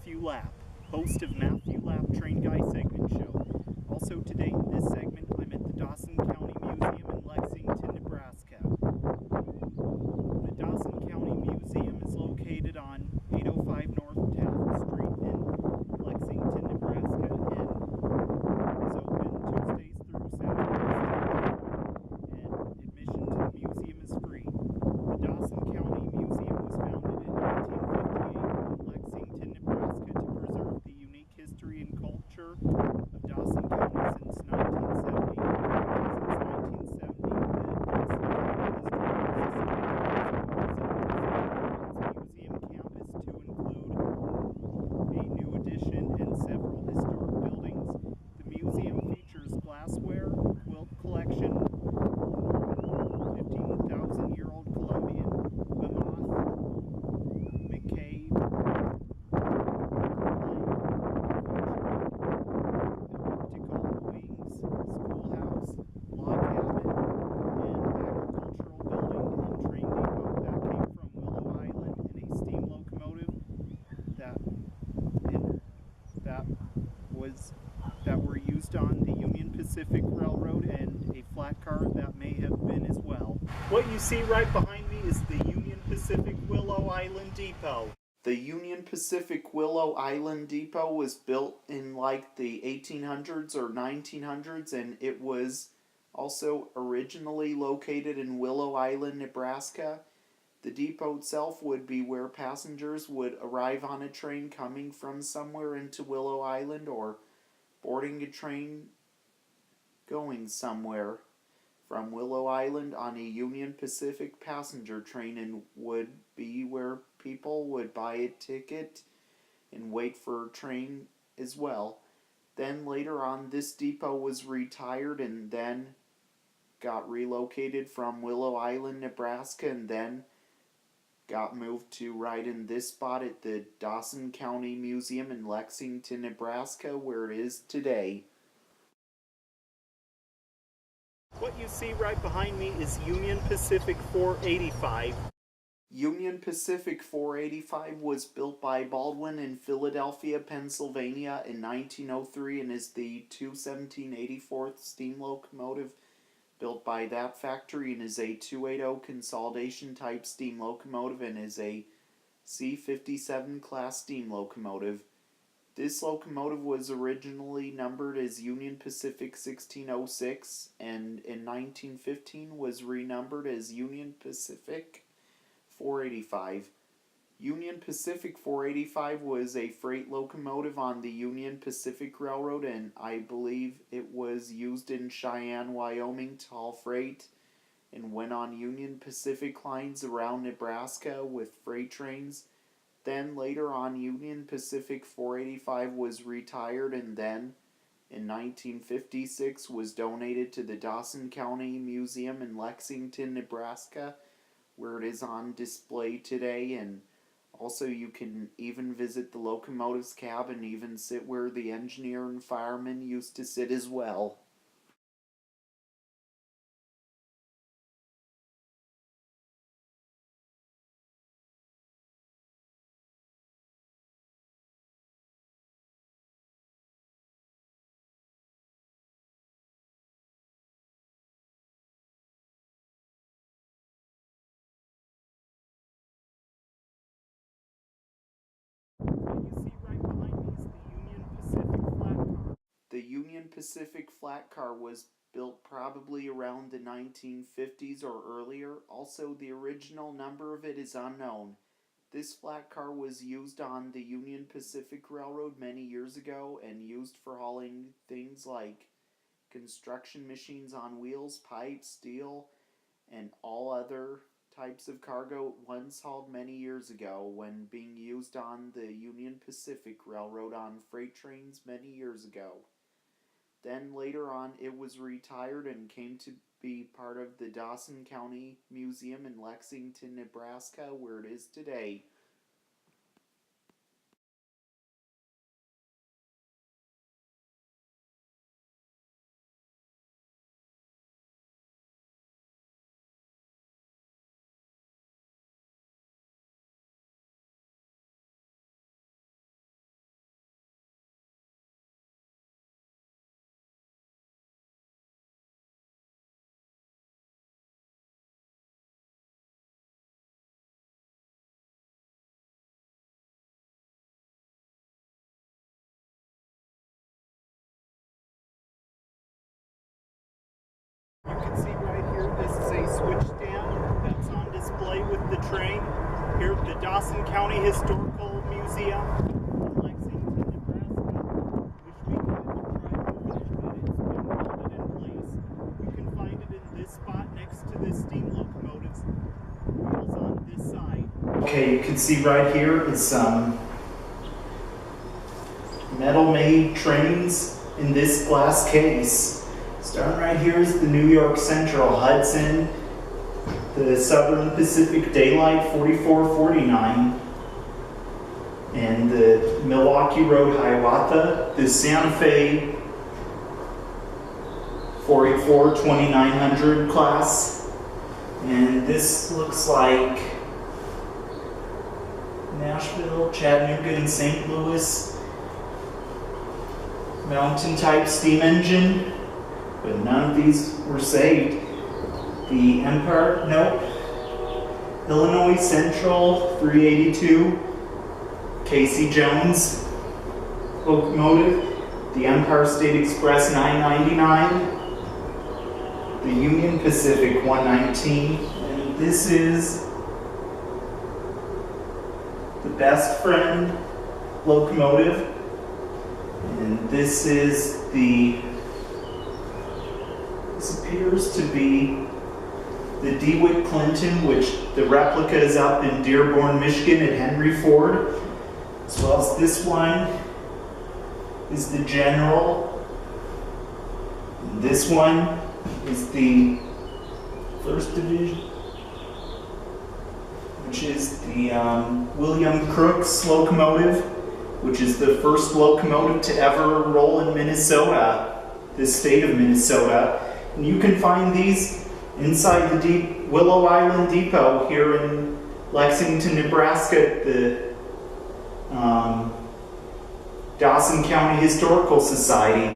Matthew Lapp, host of Matthew Lapp Train Guy Segment Show. Also today in this segment, I'm at the Dawson County Museum in Lexington, Nebraska. The Dawson County Museum is located on 805 North Taft Street in Lexington, Nebraska, and is open Tuesdays through Saturdays, and admission to the museum is free. The Dawson County Museum was founded in 1958 in Lexington, Nebraska to preserve the unique history and culture of Dawson County since 1970. Since 1970, the Dawson County Historical Society has its museum campus to include a new addition and several historic buildings. The museum features glassware, quilt collection, 15,000-year-old Colombian mammoth, McCabe, elliptical wings, schoolhouse, log cabin, and agricultural building and train depot that came from Willow Island, and a steam locomotive that were used on the Union Pacific Railroad, and a flat car that may have been as well. What you see right behind me is the Union Pacific Willow Island Depot. The Union Pacific Willow Island Depot was built in like the 1800s or 1900s, and it was also originally located in Willow Island, Nebraska. The depot itself would be where passengers would arrive on a train coming from somewhere into Willow Island, or boarding a train going somewhere from Willow Island on a Union Pacific passenger train, and would be where people would buy a ticket and wait for a train as well. Then later on, this depot was retired and then got relocated from Willow Island, Nebraska, and then got moved to right in this spot at the Dawson County Museum in Lexington, Nebraska, where it is today. What you see right behind me is Union Pacific 485. Union Pacific 485 was built by Baldwin in Philadelphia, Pennsylvania in 1903, and is the 217/84th steam locomotive built by that factory, and is a 280 consolidation type steam locomotive, and is a C57 class steam locomotive. This locomotive was originally numbered as Union Pacific 1606, and in 1915 was renumbered as Union Pacific 485. Union Pacific 485 was a freight locomotive on the Union Pacific Railroad, and I believe it was used in Cheyenne, Wyoming to haul freight, and went on Union Pacific lines around Nebraska with freight trains. Then later on, Union Pacific 485 was retired, and then in 1956 was donated to the Dawson County Museum in Lexington, Nebraska, where it is on display today. And also you can even visit the locomotive's cab and even sit where the engineer and fireman used to sit as well. What you see right behind me is the Union Pacific flat car. The Union Pacific flat car was built probably around the 1950s or earlier. Also, the original number of it is unknown. This flat car was used on the Union Pacific Railroad many years ago, and used for hauling things like construction machines on wheels, pipe, steel, and all other types of cargo once hauled many years ago when being used on the Union Pacific Railroad on freight trains many years ago. Then later on, it was retired and came to be part of the Dawson County Museum in Lexington, Nebraska, where it is today. here, this is a switch stand that's on display with the train here at the Dawson County Historical Museum in Lexington, Nebraska. Wish we could drive over it, but it's been welded in place. You can find it in this spot next to the steam locomotives. Wheels on this side. Okay, you can see right here is some metal-made trains in this glass case. Starting right here is the New York Central Hudson, the Southern Pacific Daylight 4449, and the Milwaukee Road Hiawatha, the Santa Fe 484 2900 class, and this looks like Nashville, Chattanooga, and St. Louis mountain type steam engine, but none of these were saved. The Empire, nope. Illinois Central 382, Casey Jones locomotive. The Empire State Express 999, the Union Pacific 119, and this is the Best Friend locomotive. And this is this appears to be the DeWitt Clinton, which the replica is up in Dearborn, Michigan at Henry Ford. As well as this one is the General. And this one is the 1st Division, which is the William Crookes locomotive, which is the first locomotive to ever roll in Minnesota, the state of Minnesota. And you can find these inside the Willow Island Depot here in Lexington, Nebraska at the Dawson County Historical Society.